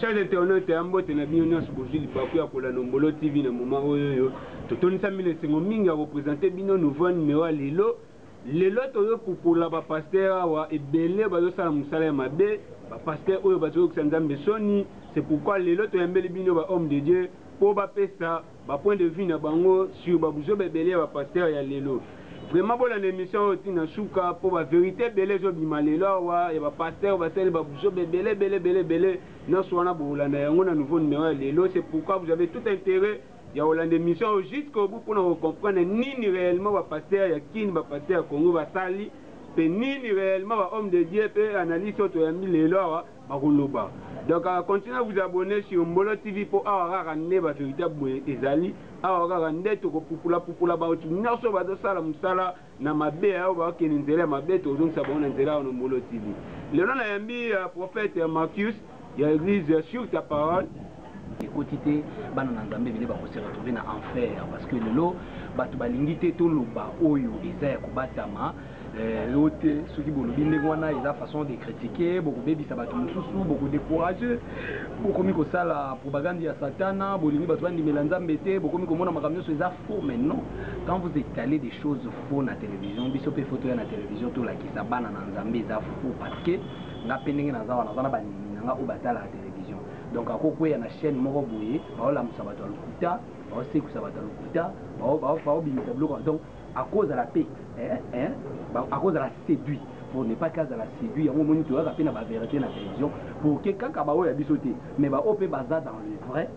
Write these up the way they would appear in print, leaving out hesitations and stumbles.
Chers internautes, ambote na bino sur Bojili Papu akola Nombolo TV na moment oyo totoni samile sengo mingi a représenter bino nouveau numéro lelo toyo popola ba pasteur wa ebele bazo sala musala ya mabe ba pasteur oyo bazo kusanga soni. C'est pourquoi lelo to yambeli bino ba homme de Dieu pour ba pesa ba point de vue na bango sur ba buzo bebele ba pasteur ya lelo. Vraiment bon l'émission tina souka pour la vérité belé zo bimalelo wa et ba pasteur ba sel ba buzo belé non soit na bolanda yango na nouveau numéro lelo. C'est pourquoi vous avez tout intérêt ya holande émission jusqu'au bout pour nous comprendre ni réellement ba pasteur ya kin ba pasteur Congo ba sali pe ni réellement ba homme de Dieu pe analyse auto ya lelo wa ba koloba. Donc continuez à vous abonner sur Mbolo TV pour avoir ramener la véritable ezali avoir ramener to popula ba otu nyoso ba do sala musala na mabe ya ba kenenzela mabe to donc ça bon nzela na Mbolo TV. Le nom na yambi prophète Marcus ya église sur ta parole écoutez bana nzambe bile ba ko se retrouver na enfer parce que lelo batu balingité to loba oyo eza ya kubatama l'autre ceux qui bolobi ndengwana ils a façon de critiquer beaucoup bebisa batu mususu beaucoup décourager beaucoup miko sala propagande ya satana bolingi batu bandi melanzambe te beaucoup miko mona makamyo so eza faux. Mais non, quand vous étalez des choses faux na télévision biso pe photo ya na télévision to la kisa bana na nzambe eza faux parce que nga pendenge na zawa na zana ba nga obatala la télévision. Donc à quoi na chaîne moko boye baola musabato alukuta baose kusabato alukuta bao bimisa bloko. Donc à cause de la paix à cause de la séduit pour ne pas qu'à la séduit il y a un moment où tu vas la vérité dans la télévision pour que quand kabao ya bisoté mais ba opé baza dans le vrai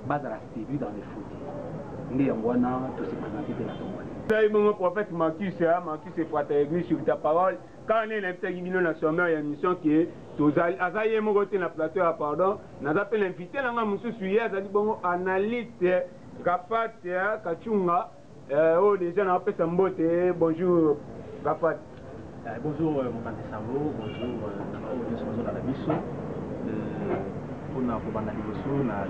base à la séduit dans le faux ndé ngwana to se présenter la tombe. Mon prophète Marcus est pour église sur ta parole quand on est l'invité bino na sommet ya mission qui tozali azaye mo côté na plateau à pardon na appel invité na mususu hier azali bongo analyste Gafat Kachunga oh déjà na pesa mbote. Bonjour Gafat. Bonjour mon père Sambo, bonjour dans la mission.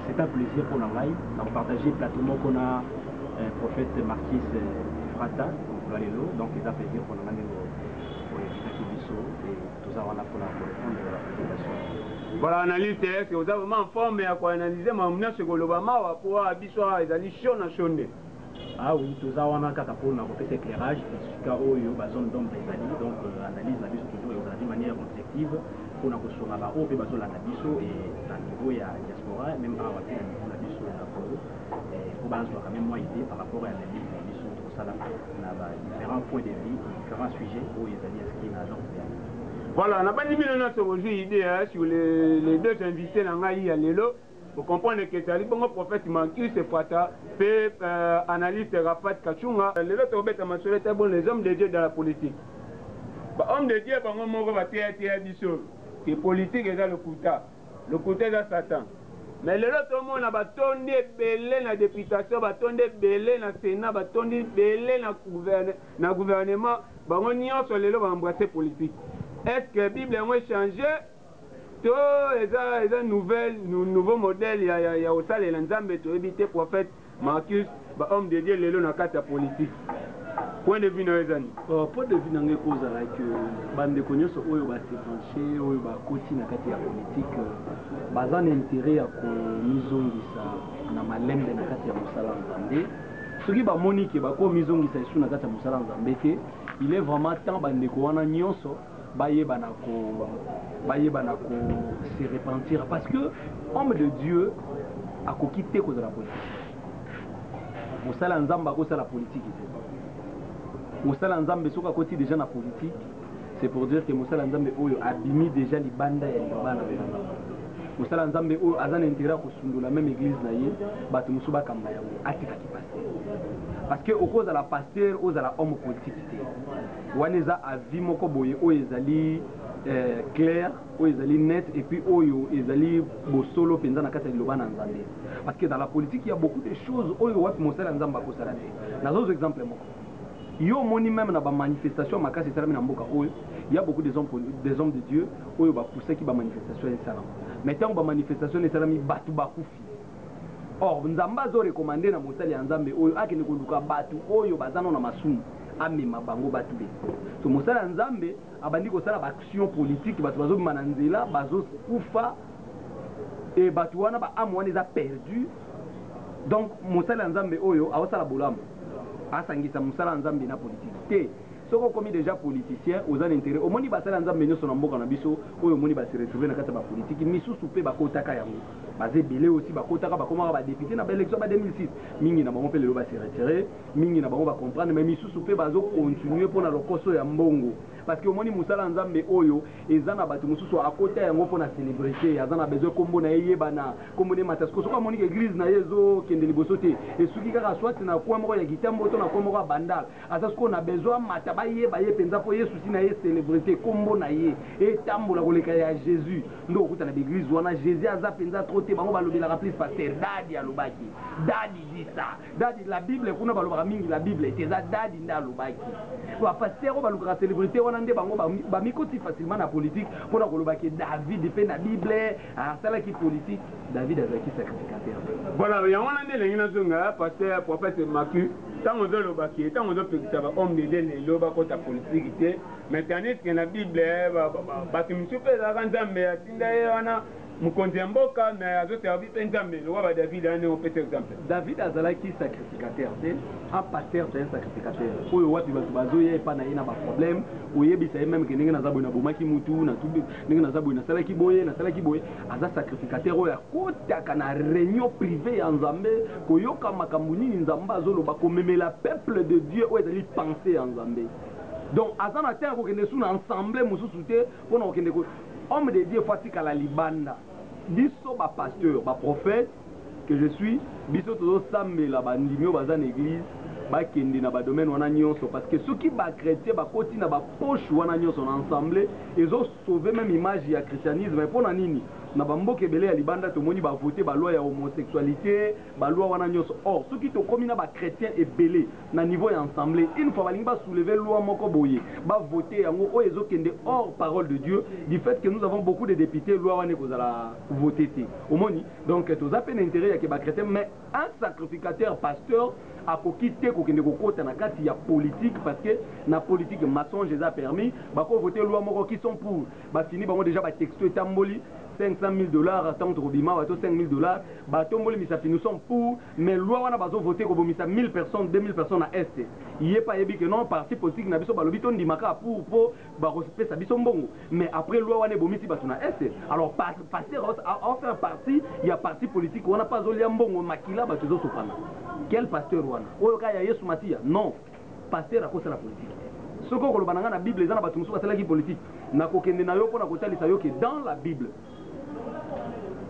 C'est un plaisir pour nous de partager plateau qu'on a prophète Marquis Frata donc c'est un plaisir pour nous pour et tout ça on a pour répondre à la présentation. Voilà analyse est que vous avez vraiment en forme à quoi analyser mais on a ce global pour abiswa ezali shona shonde. Ah oui, tout ça on a qu'à pour nous faire éclairage jusqu'à oyo bazone d'homme bezali donc analyse la biso toujours de manière objective pour nous sur la haut et bazone la biso et à niveau ya diaspora même à la biso na Congo et pour bazone quand même moi idée par rapport à l'analyse la biso tout ça là on a différents points de vue différents sujets où ils allaient à ce qui n'a donc voilà, on n'a pas dit notre aujourd'hui idée sur les deux invités dans Ngaï à Lelo. Vous comprenez que c'est un prophète Marcus Frata, fait analyste Rafat Kachunga. Les autres bêtes à mentionner bon les hommes de Dieu dans la politique. Hommes de Dieu, on va que politique est dans le côté est dans Satan. Mais les autres monde a batondi belé na députation, batondi belé na Sénat, batondi belé na gouvernement. On nyonso lelo va embrasser politique. Est-ce que la Bible a changé? Tout est un nouveau modèle. Il y a aussi les Nzambe to éviter prophète Marcus, homme de Dieu, les lois dans la politique. Point de vue dans les années. Point de vue dans les causes avec bande connaissance oyo ba se pencher oyo ba koti na kati ya politique bazan intérêt à ko mizongisa na malembe na kati ya musala Nzambe. Soki ba monique ba ko mizongisa isu na kati ya musala Nzambe te, il est vraiment temps bande ko wana nyonso bayeba na ko se repentir parce que homme de Dieu a quitté cause de la politique. Musala Nzamba cause de la politique. Musala Nzambe soka koti déjà na politique, c'est pour dire que Musala Nzambe oyo abimi déjà li banda ya libana na Musala Nzambe oyo azana intérêt ko sundu la même église na ye batu musuba kamba ya atika ki pasteur parce que au cause de la pasteur aux la homme politique waneza avi moko boye oyo ezali clair oyo ezali net et puis oyo ezali bosolo penza na kati ya libana Nzambe parce que dans la politique il y a beaucoup de choses oyo wapi Musala Nzamba ko sala te na zo exemple moko yo moni même na ba manifestation makasi salami na mboka oyo il y a beaucoup des hommes de Dieu oyo ba pousser ki ba manifestation et salam mais tant ba manifestation et salami batu ba kufi or Nzamba zo recommander na mosali ya Nzambe oyo akene ko luka batu oyo bazana na masumu amema bango batu be to mosala ya Nzambe abandi ko sala ba action politique batu bazo mananzela bazo kufa et bato wana ba âme wana eza perdu. Donc mosala ya nzambe oyo aosala bolamu asangisa mosala ya nzambe na politique te. Soko okomi déjà politicien oza na intérêt omoni basala ya nzambe nyonso na mboka na biso oyo omoni base retrouver na kati ya bapolitiki misusu mpe bakotaka yango baza ebele aussi bakotaka bakomaka badepute na baélection ba 2006 mingi na bango mpe lelo base retiré mingi na bango bacomprendre mais misusu mpe bazocontinue mpona lokoso ya mbongo parce que omoni mosala ya nzambe oyo eza na bato mosusu akota yango mpona célébrité aza na besoin kombo na ye yebana kombo ne matasi soko amoniki église na ye ezokende liboso te esuki kaka swati na coin moko ya gitambo to na coin moko ya bandal aza sikoyo na besoin mata bayeba ye mpenza mpo ye susi na ye célébrité kombo na ye etambola koleka ya jésus nde okuta na baeglise wana jésus aza mpenza tro te bango balobelaka plus paster dadi alobaki dadi disa dadi la bible kuna balobaka mingi la bible ete eza dadi nde alobaki bapaster oyo balukaka célébrité wana nde bango bamikoti facilement na politique mpona kolobaki david mpe na bible asalaki politique david azalaki sacrificateur. Voilà, yango wana nde elengi nazonga paster prophète macu ntango ozolobaki ntango ozopekisa bahomme de Dieu lelo bakota politiki te mais tandis que na bible bato misusu mpe ezalaka nzambe atinda ye wana mokonzi ya mboka mais azoservi mpe nzambe lokwa ba david ane opesa exemple. David azalaki sacrificateur te un pasteur c'est un sacrificateur oyo wapi bato bazoya epa na ye na baproblème oyebisa ye meme ke ndenge naza boye nabomaki mutu ndenge naza boye nasalaki boye aza sacrificateur oyo akotaka na réunion privée ya nzambe koyoka makambo nini nzambe azoloba komemela peuple de Dieu oyo ezali pensée ya nzambe. Donc aza na te akokende su na ensemble mosusu te mpona kokende homme de Dieu fois tikala libanda biso bapasteur baprophète que je suis biso tozosambela bandimi oyo baza na église bakende na badomaine wana nyonso parce que soki bachrétien bakoti na bapoche wana nyonso na ensemble ezosauve même image ya christianisme mpona nini na bamboka ebele ya libanda tomoni bavote baloi ya homosexualité baloi wana nyonso or soki tokomi na bachrétien ebele na niveau ya ensemble une fois balingi basoulever loi moko boye bavote yango oyo ezokende hors parole de Dieu du fait que nous avons beaucoup de députés loi wana ekozala voté te omoni donc toza mpe na intérêt yake bachrétien mais un sacrificateur pasteur akoki te kokende kokota na kati ya politique parce que na politique mensonge eza permis bakovote loi moko qui sont pour bafini bango déjà batexto etamboli $500,000 tant tokobima bato $5,000 batomboli misapi nous sommes pour mais loi wana bazovote kobomisa 1000 personnes 2000 personnes na est ye pa yebi que non parti politique na biso balobi tondimaka pour po bakopesa biso mbongo mais après loi wana ebomisi bato na est alors pasteur a faire partie ya parti politique wana pas olia mbongo makila bato ezosopana quel pasteur wana oyo ka ya Yesu Masia non pasteur akosala politique soki okoloba na nga na bible eza na bato mosusu basalaki politique nakokende na yo mpona kotalisa yo ke dans la bible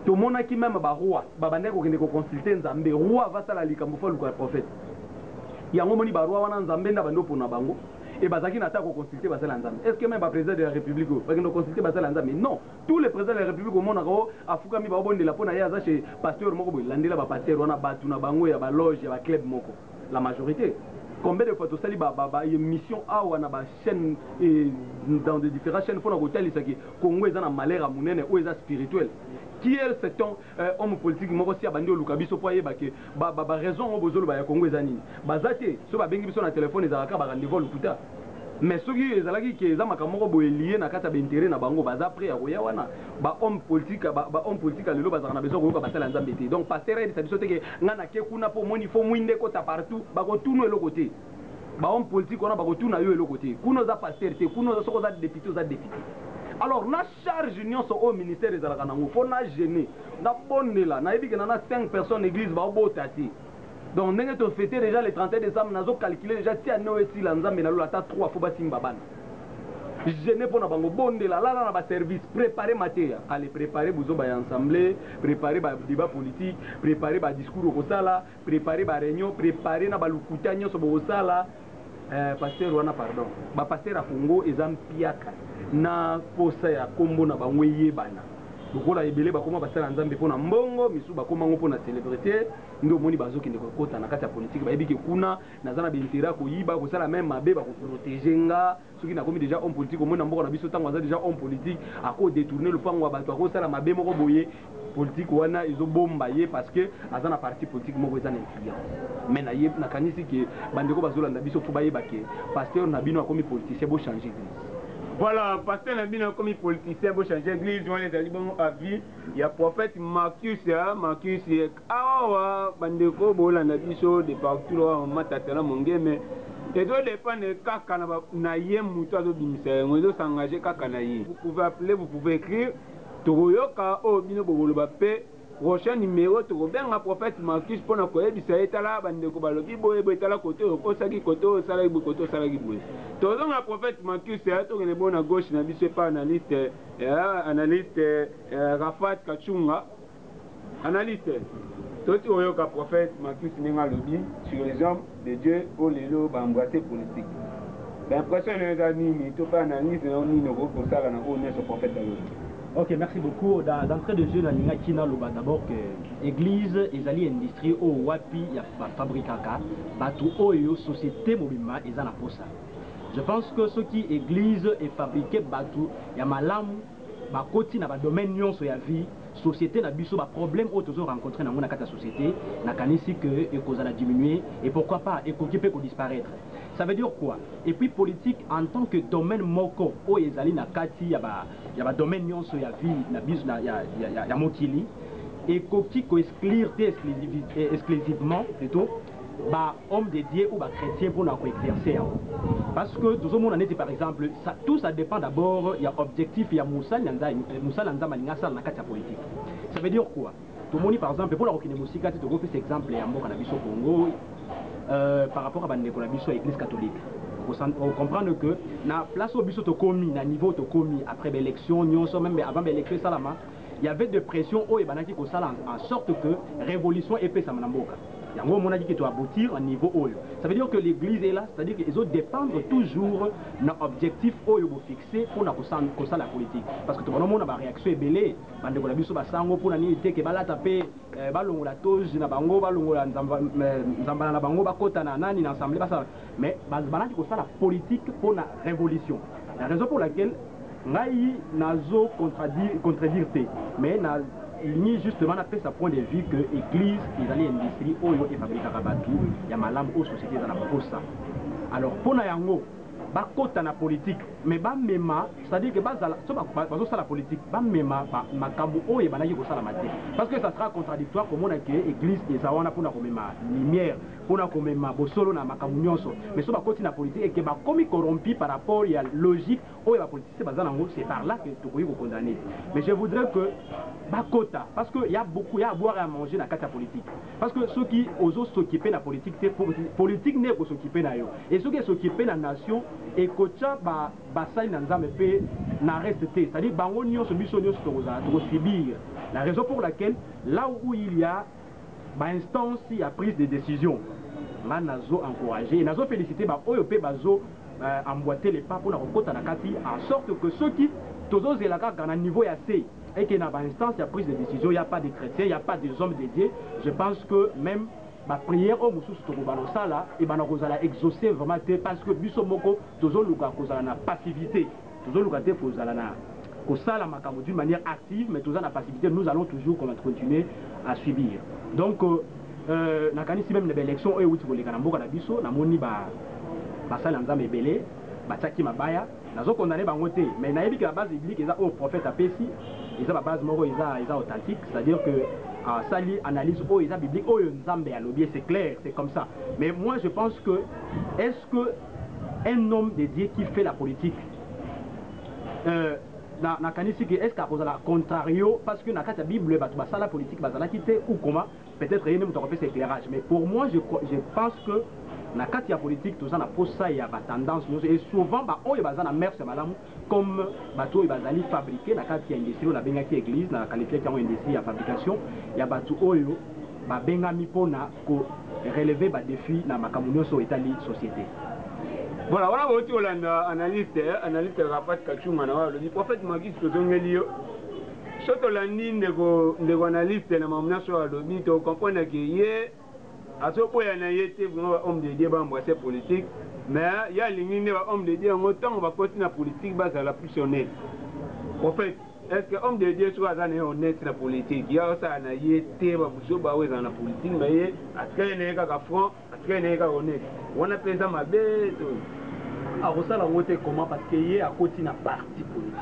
tomonaki même baroi babandaki kokende koconsulte nzambe roi avasala likambo fo aluka prophète yango moni baroi wana nzambe nda bandi opona bango et bazaki na ta koconsulte basala nzambe est ce que même baprésident de la république bakende koconsulte basala nzambe non tous les présidents de la république omonaka o afukami baobondela mpona ye aza chez pasteur moko boye landela bapaster wana bato na bango ya baloge ya baclub moko la majorité. Combien de fois tu as une mission na ba chaîne dans de différentes chaînes pour nous que Congo est en malheur à monene ou est spirituel. Qui est cet homme politique moi aussi abandi olukabiso po yeba ke ba raison au bozolo ba Congo ezani. Bazate so ba bengi biso na téléphone ezalaka ba rendez-vous lukuta. Mais soki ezalaki ke eza makamoko boye lié na kata ba intérêt na bango baza prêt ya koya wana ba homme politique lelo bazaka na besoin ko basala nzambe te. Donc pasteur il sabiso te ke ngana ke kuna po moni fo mwinde ko ta partout ba ko tunu eloko te. Ba homme politique wana ba ko tuna yo eloko te. Kuno za pasteur te, kuno za soko za député za député. Alors la charge nyonso au ministère ezalaka nango fo na gêner na bondela na yebi ke na 5 personnes église ba obotati. Donc ndenge to fêter déjà le 31 décembre nazo calculer déjà ti ano eti la nzambe na lula ta 3 fois basimba bana gêner pour na bango bondela la na ba service préparer matière aller préparer buzo ba assemblée préparer ba débat politique préparer ba discours au sala préparer ba réunion préparer na ba lukuta nyonso bo sala pasteur wana pardon ba pasteur a Congo ezampiaka na posa ya kombo na bango yebana lokola ebele bakoma basala nzambe mpona mbongo misu bakoma ngo mpona célébrité ndo moni bazokende kokota na kati ya politique bayebi ke kuna naza na baintérêt koyiba kosala même mabe bakoprotéger nga soki nakomi déjà homme politique omoni na mboka na biso ntango aza déjà homme politique akodétourne lopango ya bato akosala mabe moko boye politique wana ezobomba ye parce que aza na parti politique moko eza na influence mais na ye nakanisi ke bandeko bazolanda biso fo bayeba ke pasteur na bino akomi politicien bo changer église Voilà, parce que nous comme politicien pour changer l'église, on les a dit bon avis. Il y a prophète Marcus, Marcus, ah bandeko bolanda biso de partout là, on matatela mongé mais et donc dépend de kaka na yé muto azo bimisa, on doit s'engager kaka na yé. Vous pouvez appeler, vous pouvez écrire. Toroyoka o bino boboloba pe prochain numéro to bien un prophète Marcus pour na koyebisa etala bandeko balobi boye betala côté okosaki côté osala ibu côté osala ibu to donc un prophète Marcus to ngene bona gauche na biso pas analyste Rafat Kachunga analyste to ti oyoka prophète Marcus ninga lobi sur les hommes de Dieu au lelo ba embrasser politique l'impression les amis to pas analyse na ni no ko sala na ko ne ce prophète là. Ok, merci beaucoup. D'entrée de jeu, d'abord que l'église et l'industrie au wapi ya fabrikaka batu oyo société mobima et na posa. Je pense que ce qui église et fabriqué batu ya malamu ba koti na ba domaine nyonso ya vie société na biso ba problème auto zo rencontrer na mona kata société na kanisi que e cause la diminuer et pourquoi pas et qu'occupé ko disparaître. Ça veut dire quoi? Et puis politique en tant que domaine moko o ezali na kati ya ba domaine nyonso ya vie na biso na ya mokili et koki ko exclure exclusivement plutôt ba homme de Dieu ou ba chrétien pour na exercer parce que tout le monde en était par exemple ça, tout ça dépend d'abord il y a objectif il y a Moussa Lanza Malingasa na kati politique. Ça veut dire quoi? Tout le monde par exemple pour la rokine musika tu te fait exemple ya mboka na biso Congo par rapport à bandeko na biso église catholique. On comprend que na place au biso to commis na niveau to commis après l'élection nyonso même avant l'élection salama il y avait des pressions au ebanaki ko sala en sorte que révolution épée ça manamboka. On a dit qu'il doit aboutir au niveau haut. Ça veut dire que l'église est là, c'est-à-dire qu'ils doivent dépendre toujours d'un objectif haut fixé pour la politique. Parce que tout le monde a une réaction ébélée. Quand on a vu ça, pour la nuit, que la tapé, ballon la toge, na bango, ballon la zambala na bango, bakota na nani na assemblée, mais balaki ko ça la politique pour la révolution. La raison pour laquelle ngai nazo contredire mais na il nie justement fait sa point de vue que l'église et l'industrie oyo et fabrique kabatu ya malam aux sociétés dans la posa. Alors pour na yango ba kota na politique mais ba mema c'est-à-dire que bazala so ba la politique ba mema ba makambo oyo banaki ko sala maté parce que ça sera contradictoire comme on a que église et ça wana pour na komema lumière pour na komema bosolo na makambo nyonso mais so ba koti na politique et que ba komi corrompu par rapport à logique oyo ba politique bazana ngo c'est par là que tu peux condamner. Mais je voudrais que bakota parce que il y a beaucoup, il y a à boire et à manger dans la carte politique parce que ceux qui osent s'occuper de la politique c'est politique n'est pas s'occuper na yo et ceux qui s'occupent de la nation et kocha ba basali na nzambe pe na reste c'est-à-dire bango nyonso biso nyonso to subir la raison pour laquelle là où il y a ba instance il y a prise de décision nga nazo encourager nazo féliciter ba oyo pe bazo emboîter les pas pour la rencontre na kati en sorte que ceux qui tozo zelaka dans un niveau assez et qu'il y a une instance, il y a prise de décision, il n'y a pas de chrétiens, il n'y a pas des hommes dédiés. Je pense que même ma prière au Moussous Tokobalosala, et ben on va exaucer vraiment parce que Bissomoko, toujours la passivité, toujours le d'une manière active, mais toujours la passivité, nous allons toujours continuer à subir. Donc, nakani si même les élections, et où tu voulais que Namboka Nabiso, Namoni Basal Nzam est belé, Bataki Mabaya. Nazo condamné bangote mais naïbi que la base biblique est au prophète apesi et ça la base moro est authentique c'est-à-dire que sali analyse au est biblique au nzambe à l'objet c'est clair c'est comme ça mais moi je pense que est-ce que un homme de Dieu qui fait la politique na kanisi que est-ce qu'à cause de la contrario parce que na kata bible ba la politique bazala quitté ou comment peut-être rien ne fait cet éclairage mais pour moi je pense que na kati ya politique tout ça na posa ya ba tendance et souvent ba oyo bazana merce malamu comme bato oyo bazali fabriquer na kati ya industrie na benga ki église na qualifier qui industrie ya fabrication ya bato oyo ba benga mi pona ko relever ba défi na makambo nyonso etali société. Voilà, voilà votre analyste Rafat Kachunga na le prophète Marcus tozongeli yo soto landi ndeko analyste na mamna so alobi to comprendre que ye asopo ya na yete vraiment homme de Dieu ba embrasser politique mais ya lingi ne ba homme de Dieu ngotango ba continuer na politique ba ça la plus honnête. Prophète, est-ce que homme de Dieu soit honnête na politique ya ça na yete ba buso ba weza na politique mais atraîner ka front atraîner ka honnête on appelle ça mabe akosala yango te comment parce que ye akoti na parti politique.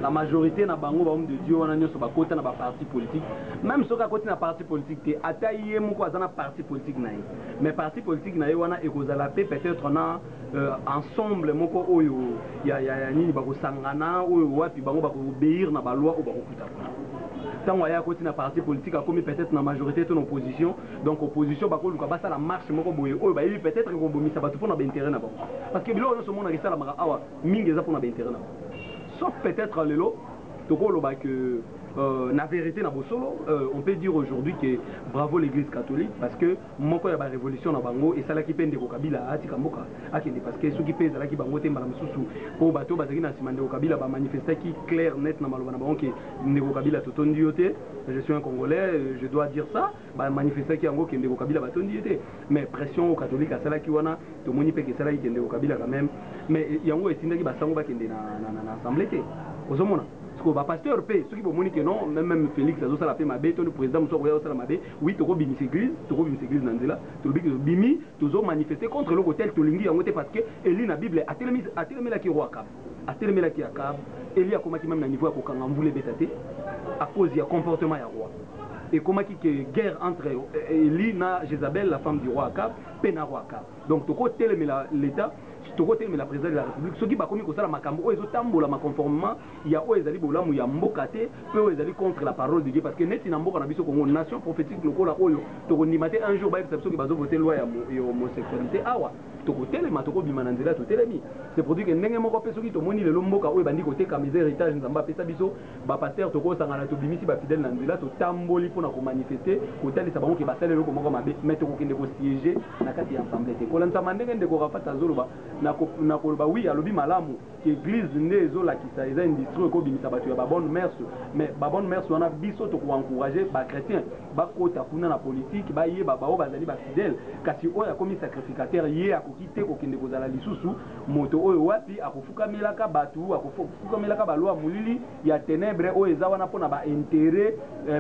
La majorité na bango bahomme de Dieu wana nyonso bakota na ba parti politique, même soki akoti na parti politique te ata ye moko aza na parti politique na ye, mais parti politique na ye wana ekozala pe peut-être na ensemble moko oyo ya nini bakosangana oyo wapi bango bakobéir na baloi oyo bakokuta kuna. Tango aya akoti na parti politique akomi peut-être na majorité to na opposition, donc opposition bakoluka basala marche moko boye oyo bayebi peut-être ekobomisa bato mpona baintérêt na bango, parce que biloko nyonso mona esalamaka awa mingi eza mpona baintérêt na bango. Sauf peut-être lelo tokoloba que la vérité na bosolo, on peut dire aujourd'hui que bravo l'église catholique parce que moko ya ba révolution na bango et ça la ki pende ko Kabila ati kamboka akende parce que ceux qui pèsent la ki bango te mbala mususu po bato bazaki na simande ko Kabila ba manifester qui clair net na maloba na bango que ndeko Kabila totondi yote. Je suis un Congolais, je dois dire ça, ba manifester qui yango ke ndeko Kabila batondi yote, mais pression au catholique à cela ki wana to moni pe que cela ki ndeko Kabila quand même, mais yango etindaki ba sango ba kende na assemblée te ozomona. Parce que le pasteur paie, ceux qui vont que non, même Félix a aussi la mabé, le président Moussa Oya aussi la mabé, oui, tu as bimi l'église, Nanzela, tu as bimi, tu as manifesté contre le hôtel Tolingi en parce que Eli na Bible a tellement la qui roi Akab, a tellement la qui Akab, Eli a comment qui même na niveau pour quand on voulait bétater à cause du comportement ya roi. Et comment qui guerre entre Eli na Jézabel, la femme du roi Akab, pena roi Akab. Donc tu as l'État. Tokote mais la présidente de la République ceux qui ba komi ko sala makambo oyo ezotambola ma conformément ya oyo ezali bolamu ya mboka te pe oyo ezali contre la parole de Dieu parce que neti na mboka na biso Congo nation prophétique lokola oyo tokondimate un jour ba exception ki bazo voter loi ya homosexualité awa tokotele ma tokobima na nzela totelemi c'est produit que ndenge moko pe soki tomoni lelo mboka oyo bandi koteka mes héritage nzamba pesa biso ba pasteur tokosangana tobimisi ba fidèle na nzela totamboli pona ko manifester kotalisa bango ke basale loko moko mabe mais tokokende ko siéger na kati ya assemblée te kolanda mandenge ndeko rafata zoloba na koloba oui alobi malamu que église nde ezolakisa eza industrie ekobimisa bato ya babonne mœurs mais babonne mœurs wana biso tokoencourager bachrétien bakota kuna na politique bayeba bao bazali bafidèle kasi oyo akomi sacrificateur ye akoki te kokende kozala lisusu moto oyo wapi akofukamelaka bato akofukamelaka balwa molili ya ténèbre oyo eza wana mpona baintérêt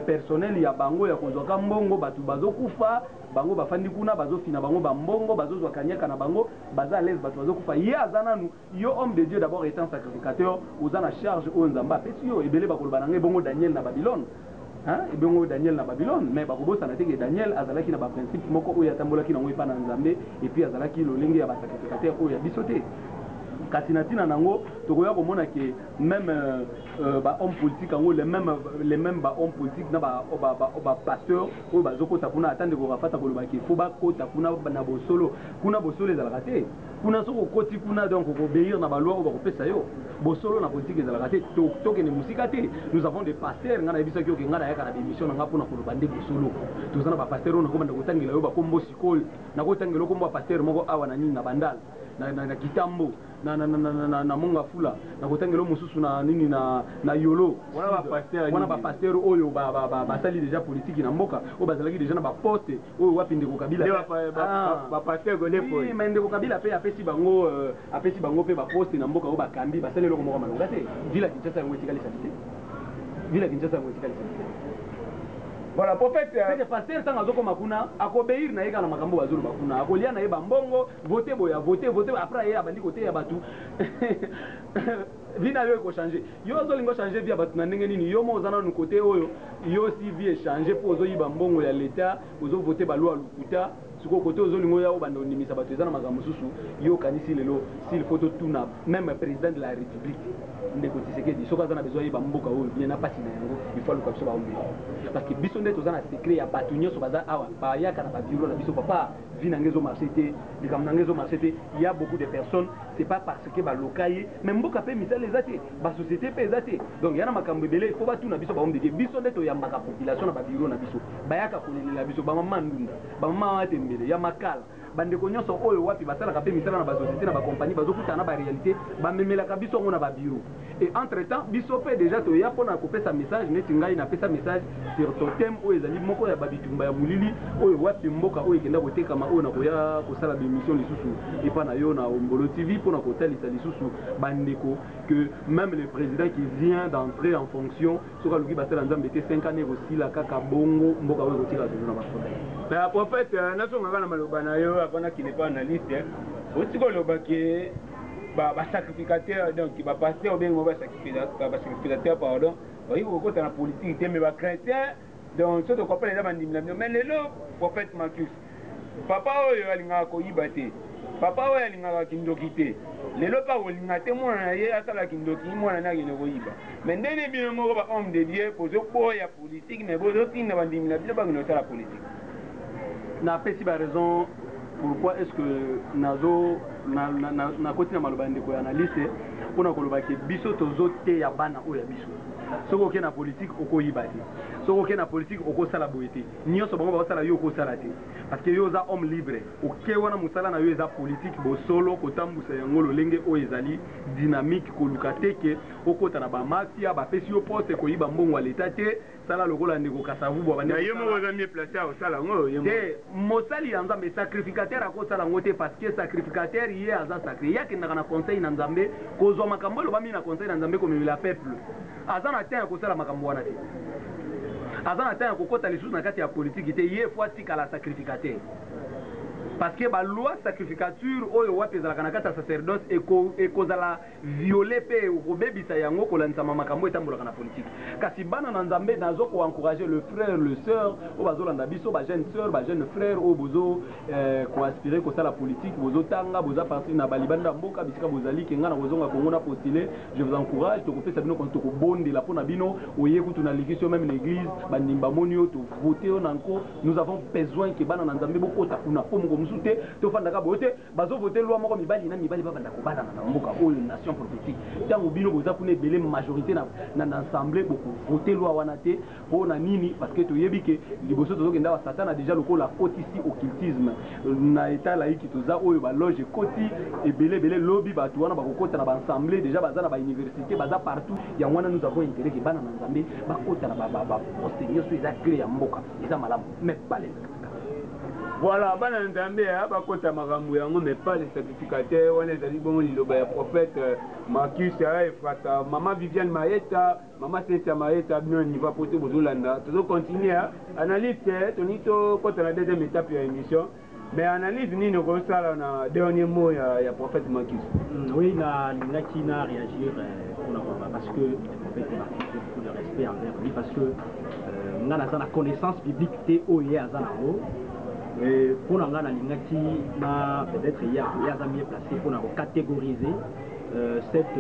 personnel ya bango ya kozwaka mbongo bato bazokufa bango bafandi kuna bazofina bango bambongo bazozwa kanyaka na bango baza à l'aise bato bazokufa ye aza nanu yo homme de Dieu d'abord étant sacrificateur oza na charge oyo nzamba apesi yo ebele bakoloba na ngai bongo Daniel na Babylone ebongo Daniel na Babylone mais bakobosana te ke Daniel azalaki na baprincipe moko oyo atambolaki nango epa na Nzambe et puis azalaki lolenge ya basacrificateur oyo ya biso te kasi na ntina nango tokoya komona ke même ba homme politique yango les mêmes ba homme politique na ba pasteur oyo bazokota kuna atande ko rafata koloba ke fo bakota kuna na bosolo ezalaka te kuna soko koti kuna donc obéir na baloi oyo bakopesa yo bosolo na politique ezalaka te tokende musika te. Nous avons des pasteurs ngana yebisa ki oke ngana yaka na bémission na nga mpona koloba nde bosolo toza na bapasteur oyo nakobanda kotangela yo bakombo sikoyo nakotangela okombo bapasteur moko awa na nini na bandala na Kitambo na Monga Fula na kotangelo mosusu na nini na Yolo wana ba pasteur oyo basali déjà politique na mboka oyo bazalaki déjà na ba poste oyo wapi ndeko Kabila ba pasteur golepo mais ndeko Kabila pe apesi bango pe ba poste na mboka oyo bakambi basali loko moko malonga te vila Kinshasa yango etikali salite voilà prophète le pasteur tant azoko makuna akobéir na yeka na makambo bazulu bakuna akolia na yeba mbongo voter boya voter après ye abandi côté ya batu vina yo ko changer yo zo lingo changer via batu na ndenge nini yo mo zana no côté oyo yo si vie changer pour zo yiba mbongo ya l'état ozo voter ba loi lukuta siko côté ozo lingo ya obanda ondimisa batu ezana makambo susu yo kanisi lelo s'il faut tout na même président de la république ndeko Tshisekedi soka zana besoin yiba mboka oyo bien na pasi na yango il faut le kapso ba ombi parce que biso ndeto zana secret ya batu nyonso baza awa ba yaka na ba bureau na biso papa vina ngezo marché te likam na ngezo marché te il y a beaucoup de personnes c'est pas parce que ba lokaye même mboka pe misale ezate ba société pe ezate donc yana makambo belé il faut ba tuna biso ba ombi biso ndeto ya maka population na ba bureau na biso ba yaka kolela biso ba mama ndunda ba mama atembele ya makala bandeko nyonso oyo wapi basalaka pe misala na ba société na ba compagnie bazokuta na ba réalité ba memelaka biso ngona ba bureau et entre temps biso pe déjà to ya pona ko pesa message neti ngai na pesa message sur totem oyo ezali moko ya babitumba ya mulili oyo wapi mboka oyo kenda kotekama oyo na koya kosala bémission lisusu epa na yo na Ombolo TV pona kotalisa lisusu bandeko que même le président qui vient d'entrer en fonction soka luki basala nzambe te 5 ans aussi la kaka bongo mboka oyo kotika zo na ba problème. Mais prophète nasonga kana maloba na yo apana qui n'est pas analyste aussi kolobaki basacrificateur donc bapasteur obengi basacrificateur pardon oyi kokota na politique te mais bachrétien donc so tokompane eza bandimi na bino mais lelo prophète Marcus papa oyo alingaka koyiba te papa oyo alingaka kindoki te lelo mpa kolinga te mwana na ye asala kindoki mwana na akende koyiba mais ndenge bino moko ba homme de Dieu bozoboya politique mais bozotinda bandimi na bino bakende kosala politique napesi baraison pourquoi est-ce que nazo nakoti na maloba ndeko ya analyste mpona kolobaki biso tozoteya bana oyo ya biso soki okei na politique okoyiba te soki okei na politique okosala boye te nyonso bango bakosala yo okosala te parce que yo oza homme libre okei wana mosala na yo eza politique bosolo kotambusa yango lolenge oyo ezali dynamique koluka teke okota na bamafia bapesi yo poste koyiba mbongo ya leta te sala lokola ndeko kasavubu na ye moko oza mieux placé akosala yango te mosali ya nzambe sacrificateur akosala yango te parce que sacrificateur ye aza sacré ye akendaka na conseil na nzambe kozwa makambo elobami na conseil na nzambe komemela peuple aza na temps ya kosala makambo wana te aza na temps ya kokota lisusu na kati ya politiki te ye fo atikala sacrificateur parce que baloi sacrificature oyo wapi ezalaka na kati ya sacerdoce ekozala viole mpe kobebisa yango kolandisama makambo etambolaka na politike kasi bana na nzambe nazo koencourager le frère le sœur oyo bazolanda biso bajeune sœur bajeune frère oyo bozo koaspire kosala politique bozotanga boza parti na balibanda mboka bisika bozali kenga na kozonga kongo na postule je vous encourage tokopesa bino konto tokobondela mpona bino oye kutu na likisi yo même l'église bandimba moni yo tovote yo nanko nous avons besoin ke bana na nzambe bokota kuna po moko te tofandaka boye te bazovote loi moko mibali na mibali babanda kobalana na mboka oyo nation prophétique ntango bino boza kuna ebele majorité na assemblée bokovote loi wana te mpo na nini parce que toyebi ke liboso tozokenda wa satana déjà lokola kotisi occultisme na état laïki toza oyo baloge ekoti ebele lobi bato wana bakokota na baassemblée déjà baza na bauniversité baza partout yango wana nous avons intérêt ke bana na nzambe bakota na baposte nyonso eza clé ya mboka eza malamu mais pas les voilà bana nzambe bakota makambo yango mais pas les sacrificateurs wana ezali bongo liloba ya prophète Marcus efrata mama Viviane Maeta mama Cynthia Maeta bino na niveau po te bozolanda tozocontinue analyse toni tokota na deuxième étape ya émission mais analyse nini okosala na dernier mot ya prophète Marcus. Oui nalingaki na réagir parce que le prophète Marcus a beaucoup de respect envers lui parce que nga naza na connaissance biblique te oyo ye aza nango pour nga nalingaki na peut-être il y a mieux placé pour catégoriser cette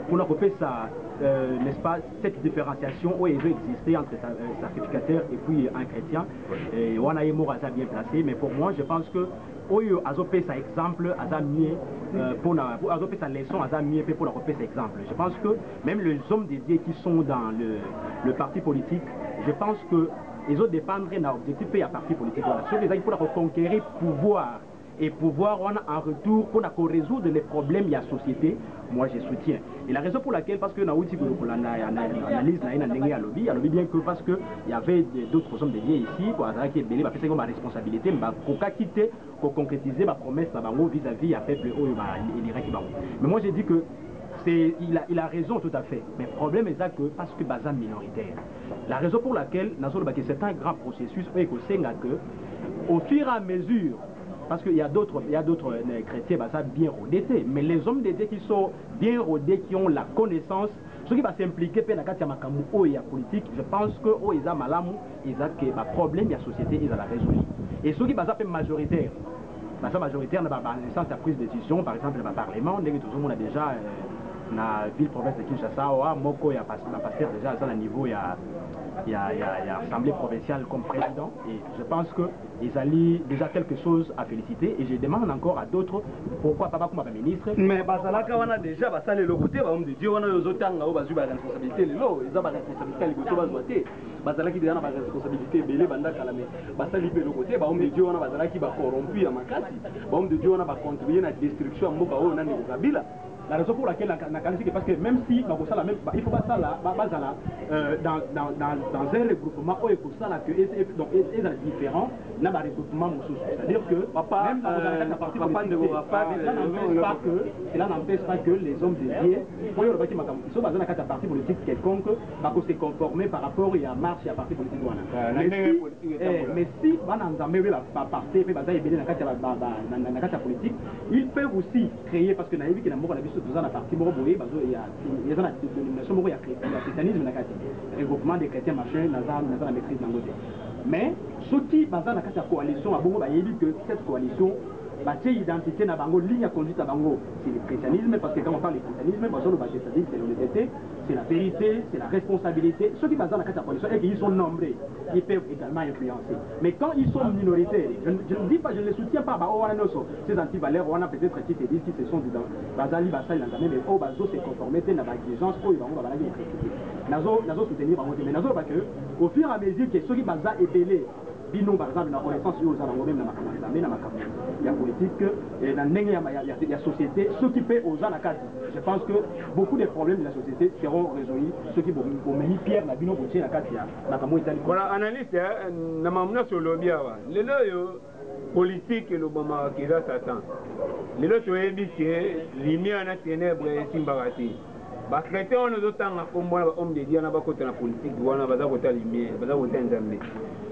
pour qu'on fait ça n'est-ce pas cette différenciation où il veut exister entre un sacrificateur et puis un chrétien et on a Moraza bien placé mais pour moi je pense que oyo azopé sa exemple aza mieux pour azopé sa leçon aza mieux pour la repérer sa exemple je pense que même les hommes de Dieu qui sont dans le parti politique je pense que ils ont dépendre d'un objectif et à parti politique. Voilà. Sur les gens pour conquérir pouvoir et pouvoir on a en retour pour résoudre les problèmes de la société. Moi je soutiens. Et la raison pour laquelle parce que na outil que analyse na lobby bien que parce que il y avait d'autres hommes de Dieu ici pour qui est belé faire ma responsabilité bah pour quitter pour concrétiser ma promesse là bango vis-à-vis à peuple mais moi j'ai dit que il a raison tout à fait. Mais le problème est que parce que bazan minoritaire. La raison pour laquelle c'est un grand processus que au fur et à mesure, parce qu'il y a d'autres chrétiens bien rodés, mais les hommes de Dieu qui sont bien rodés, qui ont la connaissance, ceux qui vont s'impliquer dans la politique, je pense que ils ont malamu, ils ont que le problème de la société, ils ont la résolu. Et ceux qui sont majoritaires, majoritaire dans la prise de décision, par exemple le Parlement, on a déjà na ville province de Kinshasa moko ya pasteur déjà à ce niveau il y a assemblée provinciale comme président et je pense que ils allaient déjà quelque chose à féliciter et je demande encore à d'autres pourquoi papa comme ministre mais bazalaka wana déjà basale le côté ba homme de Dieu wana yozotanga o bazu ba responsabilité lelo eza ba responsabilité liboso bazwate bazalaki déjà na ba responsabilité belé bandaka la mais basali pe le côté ba homme de Dieu wana bazalaki ba corrompu ya makasi ba homme de Dieu wana ba contribuer na destruction mboka o nani ko kabila La raison pour laquelle la qualifique, parce que même si il faut pas ça là, dans un regroupement où il faut ça là que donc ils sont différents, là un regroupement c'est-à-dire que cela n'empêche pas que les hommes dédiés pour le bâtiment ils sont basés dans un parti politique quelconque se conformer par rapport à marche et à parti politique mais si par parti et dans la politique ils peuvent aussi créer parce que naïvi qui n'a pas dans la partie il y a une dénomination il y a christianisme regroupement des chrétiens machin dans la maîtrise d'un côté mais ceux qui basent dans la coalition à Bongo que cette coalition c'est identité na bango ligne à conduite à bango c'est le christianisme parce que quand on parle du christianisme c'est l'honnêteté c'est la vérité c'est la responsabilité ceux qui basent dans la coalition et qu'ils sont nombreux ils peuvent également influencer mais quand ils sont minoritaires je ne dis pas je ne les soutiens pas ces anti-valeurs on a peut-être qui se disent qui se sont dans Bazali Basali mais au bazo se conformer dans la exigence pour ils vont nazo soutenir mais nazo parce que au fur et à mesure que ceux qui basent épelés bino par exemple na connaissance yo za ngombe na makambo na makambo ya politique et na ndenge ya société ceux qui paient aux gens la carte je pense que beaucoup des problèmes de la société seront résolus ceux qui vont mener pierre na bino botier la carte ya makambo itali voilà analyste na mamuna sur lobia wa lelo yo politique le bama qui va Satan lelo to yebi que lumière na ténèbres simbakati ba chrétien on nous autant kombo na homme de Dieu na ba côté na politique wana baza côté lumière baza côté nzambe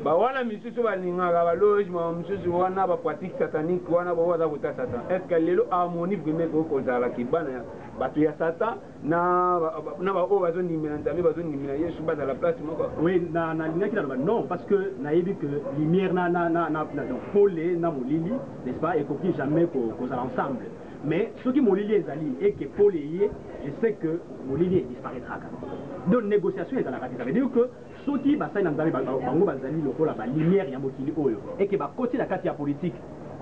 ba wana misusu balingaka balogement misusu wana ba pratique satanique wana ba waza côté Satan est-ce que lelo harmonie vraiment ko zala kibana batu ya Satan na ba o bazo nimela nzambe bazo nimela Yesu ba dans la place moko oui na linaki na non parce que nayebi que lumière na polé na molili n'est-ce pas et qu'on jamais ko ensemble mais ceux qui Molili est allié et que Paul est je sais que Molili disparaîtra. Donc négociation est dans la radio. Ça veut dire que ceux qui bassin dans le bango bazali lokola ba lumière ya mokili oyo et que ba côté la carte politique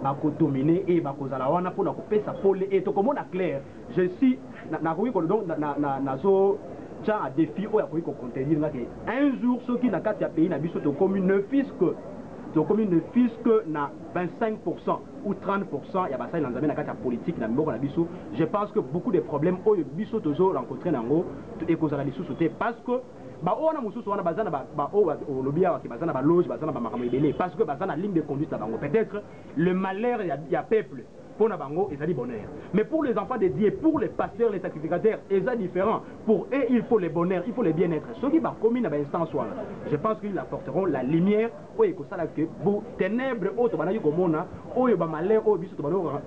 ba ko dominer et ba ko zala wana pour na ko pesa Paul et to comme on a clair je suis na ko donc na zo tient à défi oyo ko ko contenir un jour ceux qui na carte pays na biso to commune ne fisque donc comme une fisc na 25% ou 30% il y a ça dans la carte politique na mboko na biso je pense que beaucoup de problèmes au biso tozo rencontrer nango et cause la biso sauter parce que ba ona mususu wana bazana ba o lobia wa bazana ba loge bazana ba makambo ebele parce que bazana ligne de conduite na bango peut-être le malheur il y a peuple pour Nabango, ils ont dit bonheur. Mais pour les enfants de Dieu, pour les pasteurs, les sacrificateurs, ils sont différents. Pour eux, il faut le bonheur, il faut le bien-être. Ceux qui vont commis dans l'instance, je pense qu'ils apporteront la lumière. Oui, que ça, que vous ténèbres, autres, oui, malheur,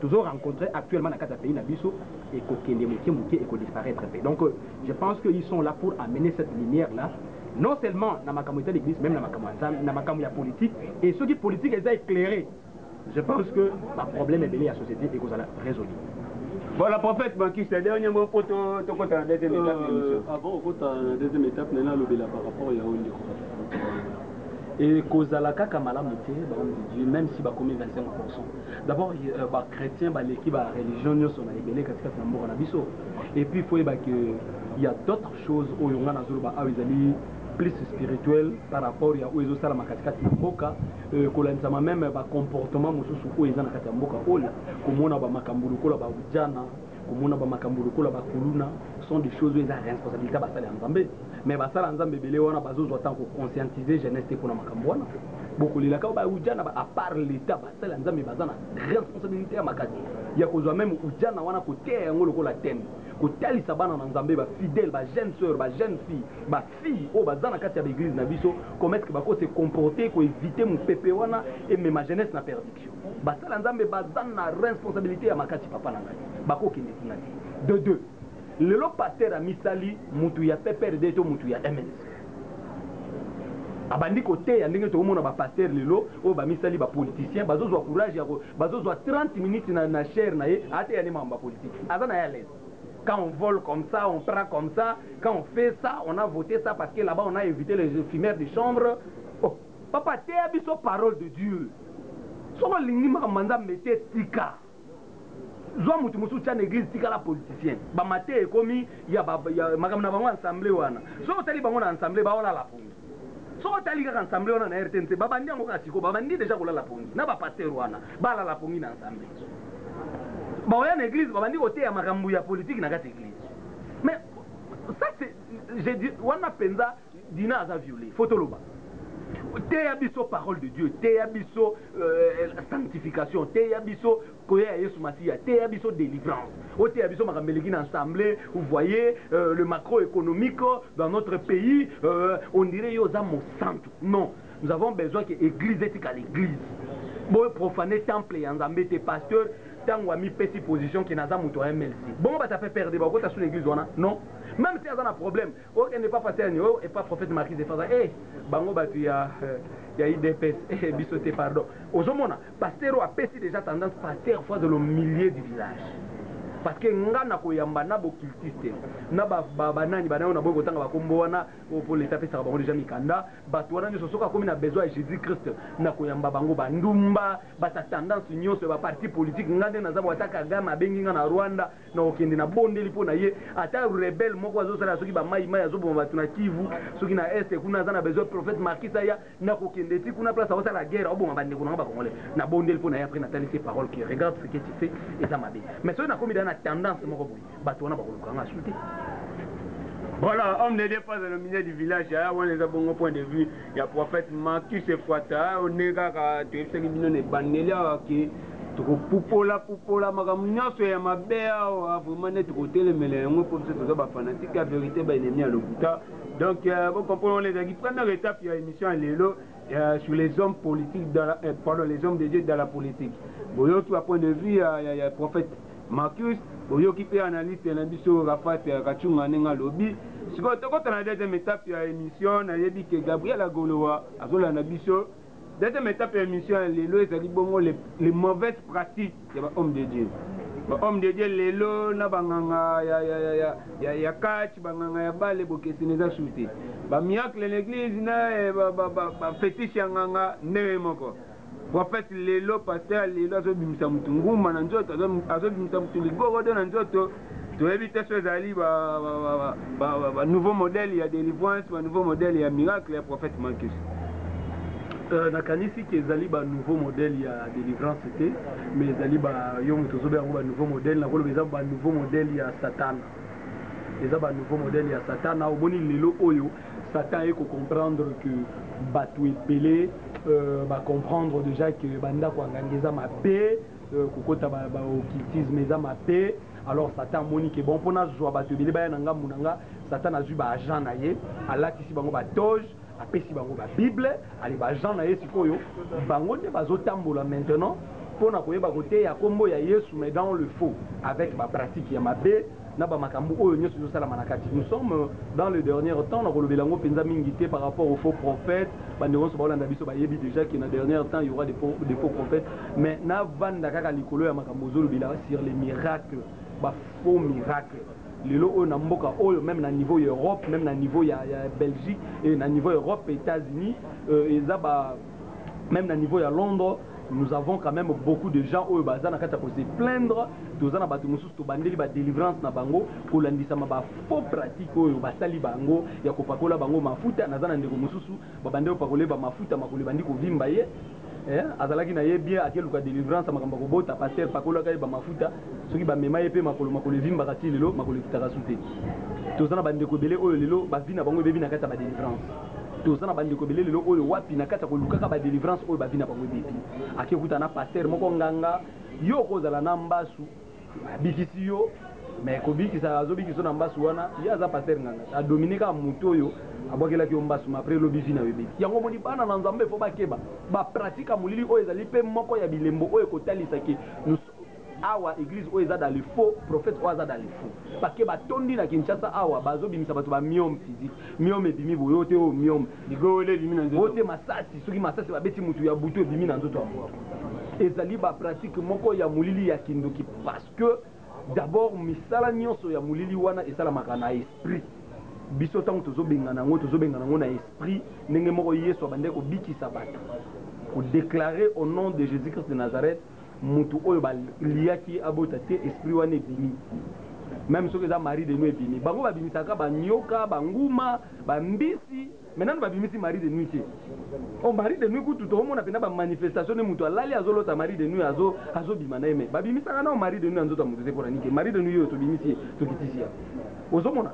toujours rencontré actuellement dans le pays, et qu'on disparaître. Donc, je pense qu'ils sont là pour amener cette lumière-là. Non seulement dans ma communauté d'église, même dans ma communauté politique. Et ceux qui politiques, ils ont éclairé. Je pense que le problème est bien la société et qu'on a résolu. Voilà, prophète Banki, c'est le dernier mot pour la deuxième étape de l'émission. Avant, la deuxième étape, nous avons par rapport à Yaoundé. Et cause à la caca malamité, même si bah commis 25%. D'abord, bah chrétien, bah l'équipe bah religion, nous sommes ébélés parce que c'est un mot en abisso. Et puis il faut bah que il y a d'autres choses où on a bah avisali plus spirituel par rapport à où ils ont ça la makatikati mboka kolanzama même ba comportement mususu ko ezana kati ya mboka ola komona ba makambulu kola ba ujana komona ba makambulu kola ba kuluna sont des choses où ils ont responsabilité ba sala nzambe mais ba sala nzambe belé wana bazozo tant ko conscientiser jeunesse te kuna makambwana beaucoup lila ka ba ujana ba à part l'état ba sala nzambe bazana responsabilité ya makati ya kozwa même ujana wana ko te ngolo kola thème kotali sabana na nzambe ba fidèle ba jeune sœur ba jeune fille ba fille o bazana kati ya l'église na biso comment est-ce que bako se comporter ko éviter mon pépé wana et même ma jeunesse na perdition ba sala nzambe bazana responsabilité ya makati papa na ngai bako kende kuna de deux le lo pasteur a misali mutu ya PPRD to mutu ya MS abandi côté ya ndenge to mona ba pasteur lelo o ba misali ba politicien bazozwa courage ya bazozwa 30 minutes na chair na ye ate ya ni mamba politique azana ya l'aise. Quand on vole comme ça, on prend comme ça. Quand on fait ça, on a voté ça parce que là-bas, on a évité les fumeurs de chambre. Oh, papa, t'es habillé sur parole de Dieu. Soit l'inima manda mette tika. Soit mutu tient l'église tika la politicien. Ba maté commis, il y a magam na bango assemblée wana. Soit tali bango na assemblée ba ona la pongi. Soit tali ka assemblée wana na RTNC. Ba bandi ngo ka siko, ba bandi déjà ko la pongi. Na ba pasteur wana, ba la pongi na assemblée. Bon, il y a une église, on dit côté à Makambuya politique dans cette église. Mais ça, c'est. J'ai dit, on a pensa, Dina a violé. Photoloba. T'es abisso parole de Dieu, t'es abisso sanctification, t'es abisso koya Yesu Masia, t'es abisso délivrance. T'es abisso Makambelegine assemblée, vous voyez le macroéconomique dans notre pays, on dirait yosa mon centre. Non, nous avons besoin que l'église est à l'église. Bon, profaner temple et en tes pasteurs, tant ou mis petit position qui n'a pas mouton MLC. Bon, bah ça fait perdre, bah quoi sur l'église, non? Même si il y a un problème, il n'est pas pasteur et pas prophète Marquis de Faza. Eh, bango bah tu y a IDPS, bisoté pardon. Au moment, pasteur a pété déjà tendance pasteur fois de le milieu du village. Parce que ngana koyamba na bo cultiste na ba nani ba na bo kotanga ba kombo wana pour l'état pesa ba déjà mikanda bato wana nyoso soka komi na besoin de Jésus Christ na koyamba bango ba ndumba ba ta tendance nyonso ba parti politique ngande na zabo ataka gama bengi na Rwanda na okende na bondeli po na ye ata rebelle moko azo sala soki ba mai mai azo bomba tuna Kivu soki na est kuna za na besoin prophète Marquis ya na kokende ti kuna place azo sala guerre oboma ba ndeko na ba kongole na bondeli po na ye après na tali ces paroles qui regarde ce que tu fais et ça m'a bien mais so na komi dans tendance moko boy bato wana bakolukanga souté. Voilà, homme de Dieu pas dans le milieu du village, on les a bon point de vue. Il y a prophète Marcus et Fata, on est là, tu es fait que nous banélia qui poupola magamunya so ya mabea vraiment net côté le mêlé on pour ce que ba fanatique la vérité ba ennemi à l'hôpital. Donc vous comprenez les amis, première étape il y a émission Lelo sur les hommes politiques dans la, pardon, les hommes de Dieu dans la politique. Boyo tu as point de vue il y a prophète Marcus, Boyo qui peut analyser l'ambition Rafat Kachunga Nenga Lobby. Si vous avez la deuxième étape de l'émission, on a dit que Gabriel Agoloa a fait l'ambition. Deuxième étape de l'émission, les mauvaises pratiques de l'homme de Dieu. L'homme de Dieu, les lots, il y a catch, il y a balle, il y a sauté. Miracle l'église, il y a fétiche, il y a prophète lelo pasteur lelo azobimisa mutu nguma na nzoto azobimisa mutu ligogodo na nzoto toyebi so ezali ba nouveau modèle ya délivrance ba nouveau modèle ya miracle ya prophète Marcus. Nakanisi ki ezali ba nouveau modèle ya délivrance te mais ezali ba yo mutu zobe yango ba nouveau modèle na kolo eza ba nouveau modèle ya Satan. Eza ba nouveau modèle ya Satan na oboni lelo oyo Satan eko comprendre que bato epelé va comprendre déjà que banda kwa ngangeza mabe kokota ba occultisme eza mabe alors Satan moni que bon pona zwa bato ebele baya nanga munanga Satan azwi ba agent na ye alatisi bango ba doge apesi bango ba bible ali ba agent na ye sikoyo bango nde bazotambola maintenant pona koyeba kote ya kombo ya Yesu mais dans le faux avec ba pratique ya mabe. Nous sommes dans le dernier temps, par rapport aux faux prophètes. Déjà que dans le dernier temps, il y aura des faux prophètes. Mais sur les miracles, faux miracles. Même na niveau Europe, même na niveau Belgique, et na niveau Europe et États-Unis, même na niveau Londres. Nous avons quand même beaucoup de gens qui se plaindre de la délivrance na bango pour l'andisama ba faux pratique oyo basali bango ya kopakola bango mafuta nazana ndeko mususu babande opakola ba mafuta makole bandi ko vimba ye azalaki na ye bien akeluka délivrance makamba ko bota pasteur pakola ka ba mafuta soki ba mema ye pe makole vimba kati lelo makole kitaka sute tozana bande ko belé oyo lelo ba vina bango bebi na kata ba délivrance tozana bande ko belé lelo oyo wapi na kata ko lukaka ba délivrance oyo ba vina bango bebi akekuta na pasteur moko nganga yo kozala na mbasu bikisi yo mais kobikisa azobikisa na mbasu wana yaza pasteur nganga a Dominika mutoyo abokelaki mbasu ma après lobi vina bebi yango moni bana na nzambe fo bakeba ba pratique mulili oyo ezali pe moko ya bilembo oyo kotalisa ke nous awa église oyo eza dans le faux prophète oyo eza dans le faux parce que batondi na Kinshasa awa bazobimisa bato ba miome physique miome ebimi boyo te o miome ligole bimi na nzoto bote masasi soki masasi babeti mutu ya buto ebimi na nzoto ezali ba pratique moko ya mulili ya kindoki parce que d'abord misala nyonso ya mulili wana esalamaka na esprit biso tango tozobengana ngo na esprit ndenge moko Yesu abande ko bikisa bato ko déclarer au nom de Jésus-Christ de Nazareth mutu oyo baliaki abota te esprit wana ebimi même ceux qui ont mari de nuit et bimi bango babimisaka banyoka banguma bambisi maintenant babimisi mari de nuit o mari de nuit kutu to mona pena ba manifestation de mutu alali azolota mari de nuit azo bima na eme babimisaka na mari de nuit nzoto mutu te pour nike mari de nuit yo to bimisi to kitisia ozomona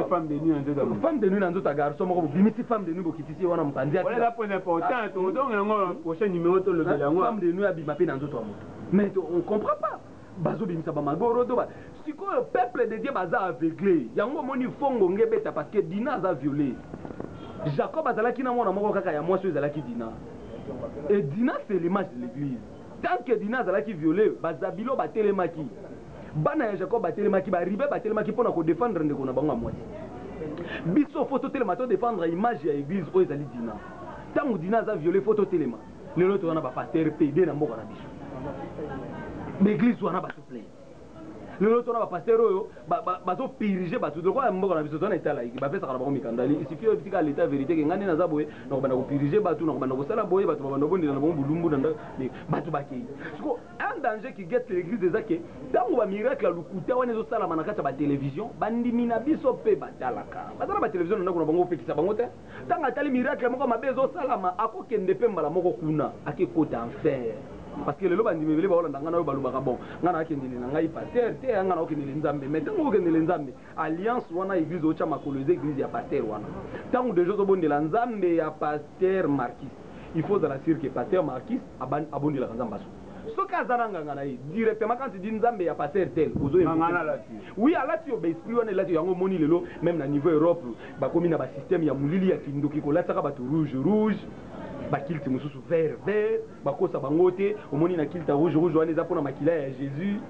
femme de nuit nzoto femme de nuit nzoto garçon moko bimisi femme de nuit bokitisia wana mpandi ati voilà point important to donc yango prochain numéro to le belango femme de nuit abima pe nzoto mutu mais on comprend pas bazo bimisa ba magoro to ba sikoyo peuple de Dieu baza aveuglé yango moni fongo ngebeta parce que Dina a violé Jacob azalaki na mwana moko kaka ya mwasi ezalaki Dina et Dina c'est l'image de l'église tant que Dina azalaki violé bazabilo batelemaki bana ya Jacob batelemaki baribe batelemaki pona ko défendre ndeko na bango ya mwasi biso photo telema to défendre image ya église oyo ezali Dina tant Dina aza violé photo telema lelo to wana ba pasteur PD na mboka na biso l'église wana ba souple lelo to na ba pasteur oyo bazo piriger batu de quoi mboka na biso to na etala iki ba pesa kana ba mikandali il suffit de l'état vérité ke ngani na za boye na bana ko piriger batu na bana ko sala boye batu bana bondi na bulumbu na batu bakei siko un danger qui guette l'église des ake tango ba miracle lukuta wana zo sala manakata ba télévision bandimi na biso pe batalaka bazala ba télévision na kuna bango fekisa bango te tanga tali miracle moko mabezo salama akokende pe mbala moko kuna akekota enfer parce que le loba ndimi bele ba olanda ngana yo balubaka bon ngana akendele na ngai pasteur te ngana okendele nzambe mais tango okendele nzambe alliance wana église ocha makoloze église ya pasteur wana tango de jozo bondela nzambe ya pasteur Marquis il faut dans la sûr que pasteur Marquis abondela nzamba so soki azalanga ngana ye directement quand tu dis nzambe ya pasteur tel ozo ngana lati oui alati yo ba esprit wana lati yango moni lelo même na niveau Europe bakomi na ba système ya mulili ya kindoki ko lataka bato rouge bakilte mususu vert bakosa bangote omoni na kilte rouge wana eza pona makila ya Jésus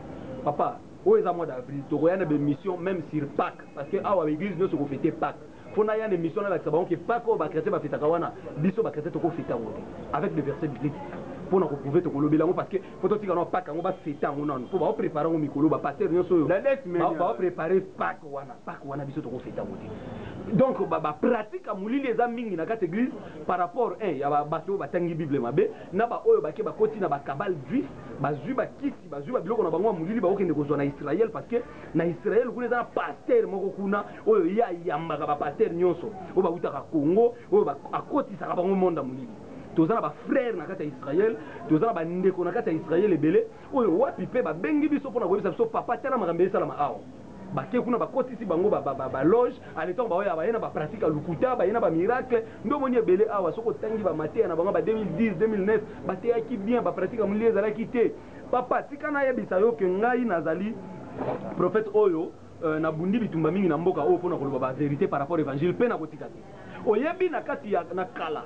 papa o eza mois d'avril tokoyana be mission même sur Pâques parce que awa l'église ne se ko fêter Pâques fona yana mission na ba sabon que Pâques o ba chrétien ba fêtaka wana biso ba chrétien to ko fêter ngote avec des versets bibliques pour nous prouver to ko lobela ngo parce que photo tika na Pâques ngo ba fêter ngo non faut ba préparer ngo mikolo ba pasteur nyonso yo ba préparer Pâques wana biso to ko fêter ngote donc ba pratique amulili eza mingi na kati église par rapport ya bato batangi bible mabe na ba oyo bake bakoti na ba kabal juif bazui bakisi bazui ba biloko na bango amulili ba okende kozwa na Israël parce que na Israël kuna eza pasteur moko kuna oyo ya yambaka ba pasteur nyonso oyo ba utaka Congo oyo ba akoti saka bango monde amulili tozana ba frère na kati ya Israël tozana ba ndeko na kati ya Israël ebele oyo wapi pe ba bengi biso pona ko bisa biso papa tana makambe sala ma awo bake kuna bakotisi bango ba loge aleton ba oya ba yena ba pratique lukuta ba yena ba miracle ndo moni ebele awa soko tangi ba maté na bango ba 2010 2009 baté ki bien ba pratique amuli ezala kité papa tika na yebisa yo ke ngai nazali prophète oyo na bundi bitumba mingi na mboka oyo pona koloba ba vérité par rapport évangile pe na kotika te oyebi na kati ya na kala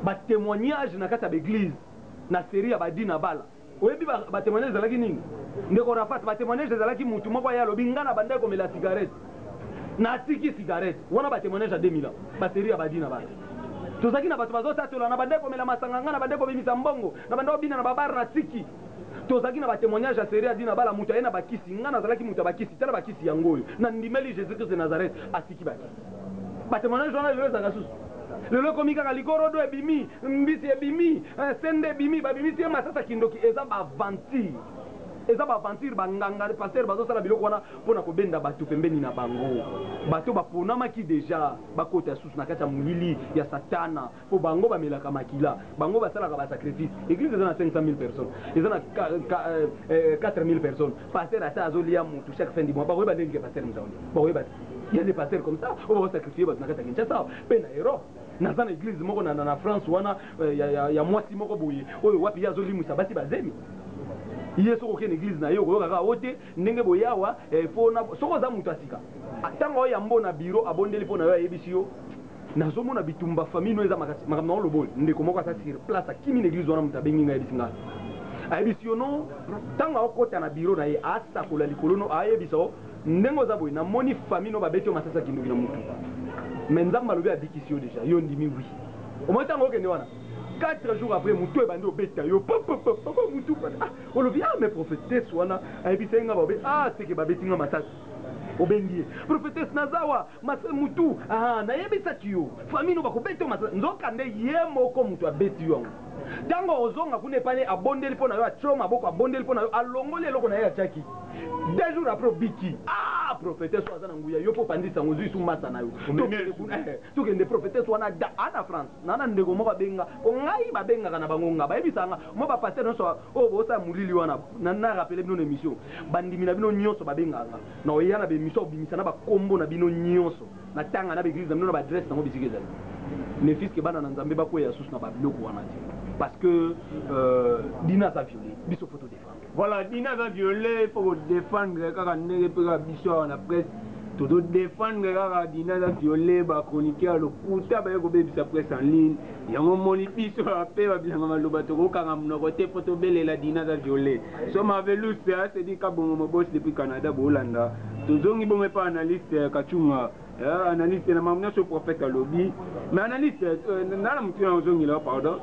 ba témoignage na kati ya église na série ya badina bala oyebi ba témoignage ezalaki nini ndeko Rafat ba témoignage ezalaki mutu moko ya lobi ngana banda komela cigarette na tiki cigarette wana ba témoignage ya 2000 ans ba série ya badina bala tozaki na bato bazotatola na banda komela masanga ngana banda komimisa mbongo na banda obina na babar na tiki tozaki na ba témoignage ya série ya dina bala mutu ayena bakisi ngana azalaki mutu bakisi tala bakisi yango na ndimeli Jésus Christ de Nazareth atiki bakisi ba témoignage wana lelo ezaka susu lelo komi kaka likorodo ebimi mbisi ebimi sende ebimi babimisi ye masasa kindoki eza baaventure banganga pasteur bazosala biloko wana mpona kobenda bato pembeni na bango bato baponamaki deja bakota susu na kati ya molili ya satana mpo bango bamelaka makila bango basalaka basacrifice église eza na 500 000 personnes eza na 4 000 personnes pasteur ata azolia motu chaque fin du mois bakoyeba ndenge pasteur mozaoli bakoyeba il y a des pasteurs comme ça on va sacrifier bato na kati ya Kinshasa pe na Europe naza na église moko na France wana ya mwasi moko boye oyo wapi ya zolimwisa basi bazemi iye soko ke église na yo koyoka kaka ote ndenge boyawa fona soko za mutu asika ntango oyo ya mbona biro abondeli mpo na yo ayebisi yo nazomona bitumba famille no eza makambo na oloboli ndeko moko asa sur place akimi na église wana mutu abengi ngai ayebisi ngai ayebisi yo no ntango akokota na biro na ye asakola likolo no ayebisa o ndenge oza boye namoni famille no babeti yo masasa kindoki na mutu mais nzambe alobi abikisi yo déjà yo ndimi wi omoi ntango okende wana 4 jours après mutu ebandi obeta yo mutu olobi mais prophétesse wana ayebisa nga babe seke babeti nga masasa obengi prophétesse nazawa mutu nayebisaki yo famille no bakobeti yo masasa nzokande ye moko mutu abeti yo yango ntango ozonga kuna epane abondeli mpo na yo atyo maboko abondeli mpo na yo alongoli eloko na ye atiaki 2 jours après obiki prophétesse soit dans nguya yo po pandisa ngozu su masa na yo to ke ne prophétesse wana da ana France nana ndeko mo babenga ko ngai babenga kana bangonga ba ebisanga mo ba pasteur no so o bo sa mulili wana na rappeler bino émission bandimi na bino nyonso babenga na oyana be émission bimisa na ba kombo na bino nyonso na tanga na be église na bino na ba adresse na mo bisikeza ne fils ke bana na nzambe ba ko ya susu na ba biloko wana ti parce que Dina a violé biso photo défendre voilà Dina a violé pour défendre kaka ndenge pe ka biso na presse tout défendre kaka Dina a violé ba chroniqueur le puta ba ko bebisa presse en ligne yango moni biso pe ba bilanga maloba to ko kanga mnoko te photo bele la Dina a violé so Marvelous c'est dit ka bongo mo boss depuis Canada bo Hollanda tozongi bongo pa analyste Kachunga analyste na mamna so prophète lobby mais analyste na mutu na ozongi là pardon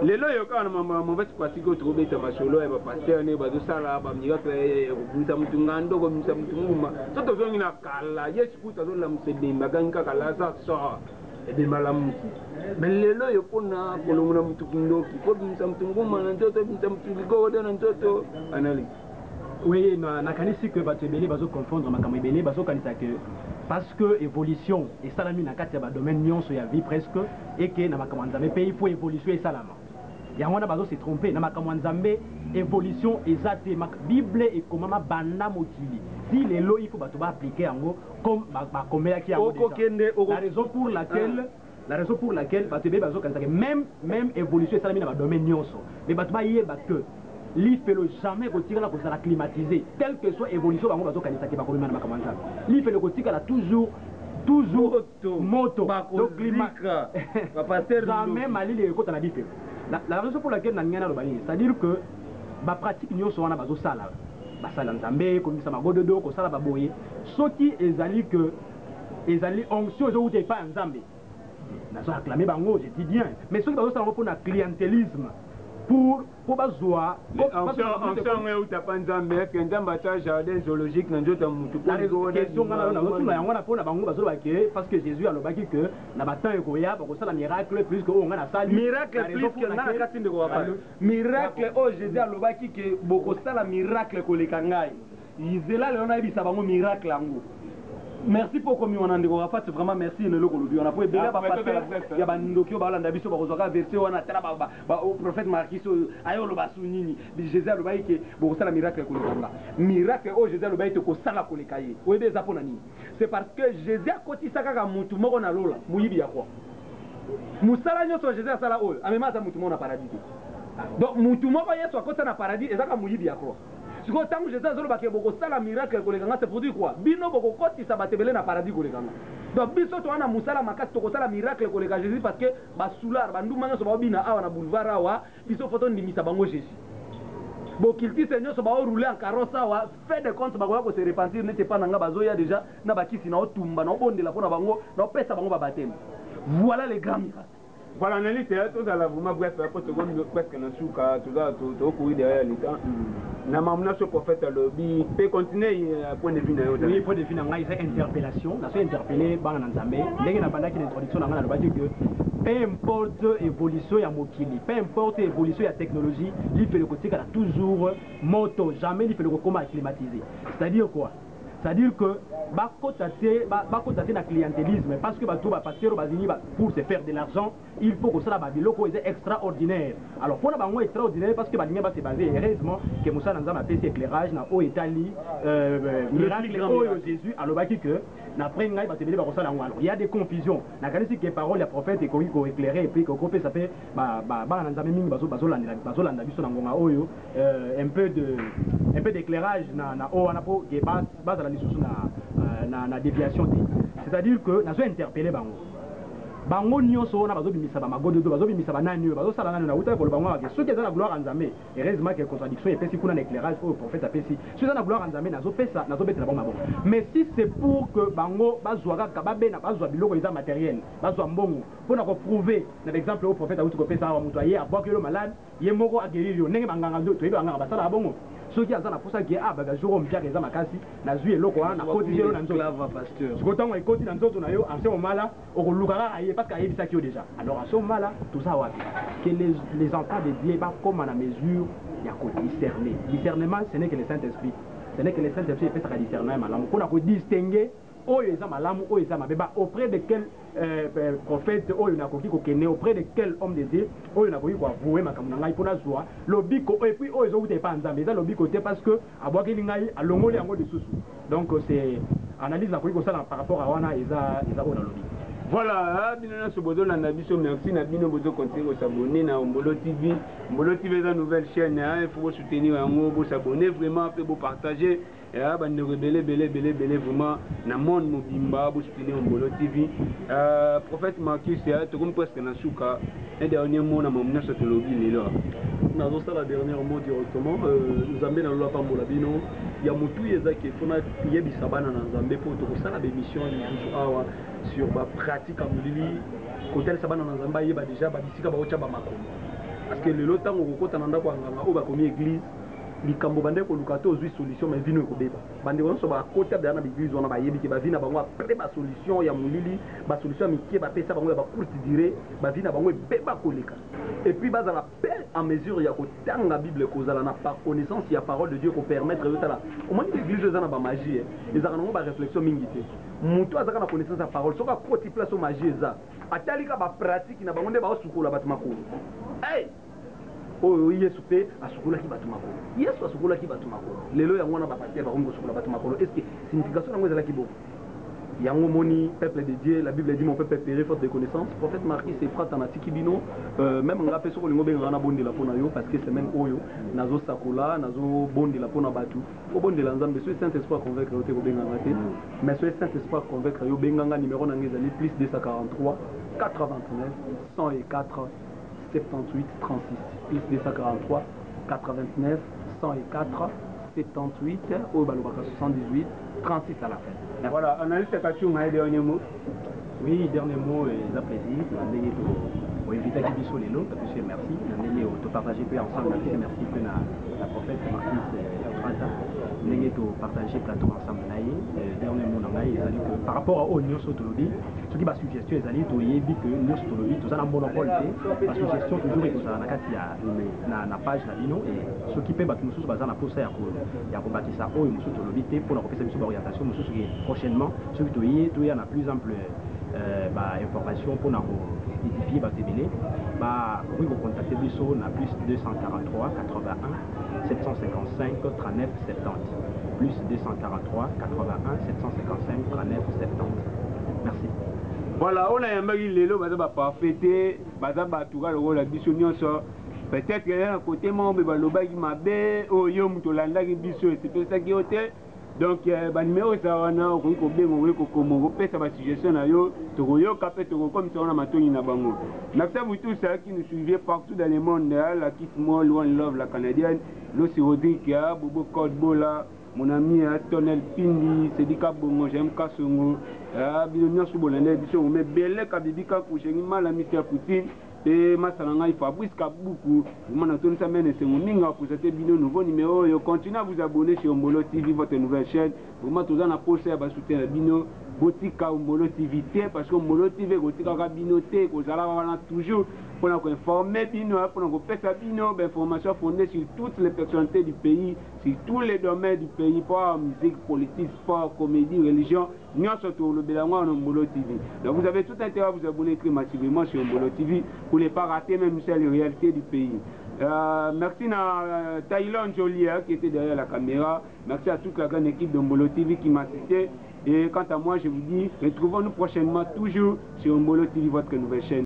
lelo yo kana mauvaise pratique au trouver ta masolo et ba pasteur ne ba do sala ba miracle ko mutu ngando ko mutu nguma so tozongi na kala yesu kuta zo la musede maganga kala sa so et de malamu mais lelo yo pona kolongona mutu kindoki ko mutu nguma na ntoto mutu ko na ntoto analyste. Oui, nakanisi que batebele bazo confondre makambo ebele bazo kanisa que parce que évolution et salami na kati ya domaine nyonso ya vie presque et que na makambo nzambe pe il faut évoluer et salama. Yango na bazo se tromper na makambo nzambe évolution ezate Bible et comment banda mokili. Si les lois il faut bato ba appliquer yango comme ba komela ki yango. La raison pour laquelle batebele bazo kanisa que même évolution et salami na domaine nyonso mais bato ba yeba que l'IFELO jamais retirer la cause la climatiser, telle que soit évolution, on va dire qu'il y a un l'IFELO retirer la toujours moto, donc climat. Jamais Mali les côtes à la différence. La raison pour laquelle nous avons c'est-à-dire que la pratique nous sommes en base sala, basala nzambe, comme ça magododo, comme ça la baboye, ce qui est allé que les alliés onction ils ont pas nzambe. Nous avons acclamé bango, je dis bien, mais ce qui va se pour un clientélisme. Pour bazoa on utapanzambe est-ce que ndamba ta jardin zoologique na njota mutu la question na tuna yango na pona bango bazo baké parce que Jésus alobaki que na batin ekoya ba ko sala miracle plus que on na sali miracle plus que na kati ndeko wa miracle o Jésus alobaki que boko sala miracle ko le kangai izela le ona ibisa bango miracle yango. Merci pour comme on a dit fait vraiment merci ne le colobi on a pas bien il y a bandoki ba landa biso ba kozoka verset on a tala ba au prophète Marquis ayo lo basunini Jésus lo baiki ke bo sala miracle ko langa miracle o Jésus lo baiki ko sala ko lekaye o ebe zapona ni c'est parce que Jésus a kotisa kaka mutu moko na lola muyibi ya kwa musala nyoso Jésus asala o amema ta mutu moko na paradis donc mutu moko Yesu akota na paradis ezaka muyibi ya kwa. Si vous avez un miracle, c'est pour dire quoi? Bino boko koti sa batebele na paradis kolekanga. Donc biso to wana musala makasi to kosala miracle koleka Jésus parce que ba soular bandu manga so ba bina awa na boulevard awa biso photo ndimisa bango Jésus. Bo kilti seigneur so ba rouler en carrosse awa fait de compte ba ko se repentir n'était pas nanga bazoya déjà na bakisi na otumba na obondela pona bango na opesa bango ba baptême. Voilà les grands miracles. Voilà, on a dit que tout à l'heure, vous m'avez fait presque un souka, tout ça, tout au cours derrière l'État. Na mamna ce prophète lobby peut continuer point de vue. Oui, point de vue na ngai c'est interpellation, na so interpeller bana na Nzambe. Ndenge na banda ki introduction na nga na lobaki que peu importe évolution ya mokili, peu importe évolution ya technologie, il fait le côté qu'il a toujours moto, jamais il fait le comment climatiser. C'est-à-dire quoi? C'est-à-dire que bakotate na clientélisme parce que bato ba pasteur bazini pour se faire de l'argent, il faut que ça ba biloko est extraordinaire. Alors pour na bango extraordinaire parce que balinga ba se baser heureusement que Moussa Nanza m'a fait éclairage na o Italie miracle o Jésus alobaki que na après ngai ba tebele ba kosala ngo. Alors il y a des confusions. Na kanisi que parole ya prophète et ko éclairer et puis ko fait ça fait ba Nanza mingi bazolanda biso na ngonga oyo un peu d'éclairage na o na po ke base la lisusu na déviation. C'est-à-dire que na so interpeller bango nyonso na bazobimisa ba magododo bazobimisa ba nani bazo sala nani na uta ko bango ke soki eza na gloire nzambe heureusement que contradiction et pesi kuna na éclairage au prophète apesi soki eza na gloire nzambe nazo pesa nazo betela bango maboko mais si c'est pour que bango bazwaka kababe na bazwa biloko eza matériel bazwa mbongo pona ko prouver na exemple au prophète auto ko pesa wa muto aye abwa kilo malade ye moko a guérir yo ndenge banganga ndo to yeba nganga basala bongo soki aza na posa ke ba jour mpiaka eza makasi na zwi eloko wana na koti jelo na nzoto lava pasteur sikotango ekoti na nzoto na yo en ce moment là okoluka aye parce que ayebisa ki yo déjà alors à ce moment là tout ça wapi que les enfants de Dieu ba comme à la mesure il y a discerner discernement ce n'est que le Saint-Esprit ce n'est que les saintes personnes qui peuvent discerner malamu pour qu'on distinguer oyo eza malamu oyo eza mabe auprès de quel prophète oyo nakoki kokende auprès de quel homme de Dieu oyo nakoki koavouer makambo na ngai mpona zwa lobiko et puis oyo ezowuta epa nzambe eza lobiko te parce que abwakeli ngai alongoli yango lisusu donc c'est analyse nakoki kosala par rapport à wana eza oyo nalobi. Voilà, bino na sobozo na biso merci na bino bozo continuer ko s'abonner na Ombolo TV. Ombolo TV est une nouvelle chaîne, il faut soutenir yango, bo s'abonner vraiment, pe bo partager. Ya ba ne rebelle belé vraiment na monde mobimba bo soutenir Ombolo TV. Prophète Marcus ya to comme presque na suka. Un dernier mot na mamna sotolobi lelo. Na zo la dernière mot directement Nzambe na lola pambola bino ya mutu ezaki fona yebisa bana na Nzambe po to kosala be mission lisusu awa sur ba pratique à molili kotel sabana na Nzambe yeba déjà ba bisika ba ocha ba makomo parce que lelo tango kokota na ndako nganga o ba komi église likambo bande ko lukato ozwi solution mais vino ko beba bande wona so ba kota da na église wana ba yebi ke ba vina bango après ba solution ya molili ba solution mikie ba pesa bango ya ba courte durée ba vina bango beba koleka et puis baza la paix en mesure ya ko tanga bible ko zala na par connaissance ya parole de Dieu ko permettre de tala au moins l'église za na ba magie les arano ba réflexion mingi te mutu azaka na connaissance ya parole soka koti place au magie za atalika ba pratique na bango nde ba osukola bat makolo hey oyo yesu pe asukolaki bato makolo yesu asukolaki bato makolo lelo yango wana bapaster bakongi kosukola bato makolo est ce que signification yango ezalaki boko yango moni peuple de Dieu la Bible dit mon peuple périt faute de connaissance prophète Marquis se frate na tiki bino même nga pe soko lingo benga na bondela pona yo parce que semaine oyo nazo sakola nazo bondela pona batu o bondela nzambe so saint espoir convaincre yo te ko benga ngate mais so saint espoir convaincre yo benga nga numéro na ngezali plus 243 89 104 78 36 plus 243 89 104 78 au Balobaka 78 36 à la fin. Voilà, analyse Kachunga, dernier mot. Oui, dernier mot, les plaisir. On évite à qui les lots, parce que merci. On a partagé ensemble, merci que la prophète Marquis on a partagé plateau ensemble. Dernier mot, par rapport au Nyos Autolobie, ce qui va suggestion, les alliés, que Nyos Autolobie, tout ça, un monopole, la suggestion toujours est que ça na page na bino et ce qui peut battre nous basé na posa ya ko bâtissa o Nyos Autolobie pour la représentation d'orientation nous prochainement ce qui doit y a plus ample information pour nous édifier Batébélé, oui, vous contactez Bisso, na plus 243 81 755 39 70. Plus 243 81 755 39 70. Merci. Voilà, on a un bagage lélo, bah parfait, bah tout le rôle la Bisso nyonso. Peut-être qu'il y a un côté membre, bah le bagage m'a bé, oh yo mutolanda qui Bisso, c'est tout ça qui est hôtel. Donc, numéro ça on a ça va suggestion na yo tokoyo kapé toko comme ça on a matoni na bango. Merci à vous tous qui nous suivez partout dans le monde, la Kiss Mall, One Love, la canadienne, Lucy Rodrigue, Bobo Kodbola, mon ami Tonel Pindi, Sedika Bongo, j'aime Kasongo, Bilonia Soubolande, Biso, mais Belle Kabibika Koucheni, Malamisia Poutine. Et Massalanga Fabrice Kaboukou, vous m'en ça mène c'est mon minga pour cet nouveau numéro. Continuez à vous abonner sur Ombolo TV, votre nouvelle chaîne. Vous m'en à poster à soutenir la bino. Botika Ombolo TV parce que Ombolo TV Botika Bino T vous allez toujours pour nous informer bino pour nous faire sa bino information fondée sur toutes les personnalités du pays, sur tous les domaines du pays, pas musique, politique, sport, comédie, religion. Nous sommes le Bélangois en Ombolo TV. Donc vous avez tout intérêt à vous abonner très massivement sur Ombolo TV pour ne pas rater même les réalités du pays. Merci à Thaïlande Jolie qui était derrière la caméra. Merci à toute la grande équipe d'Ombolo TV qui m'a assisté. Et quant à moi, je vous dis, retrouvons-nous prochainement toujours sur Ombolo TV, votre nouvelle chaîne.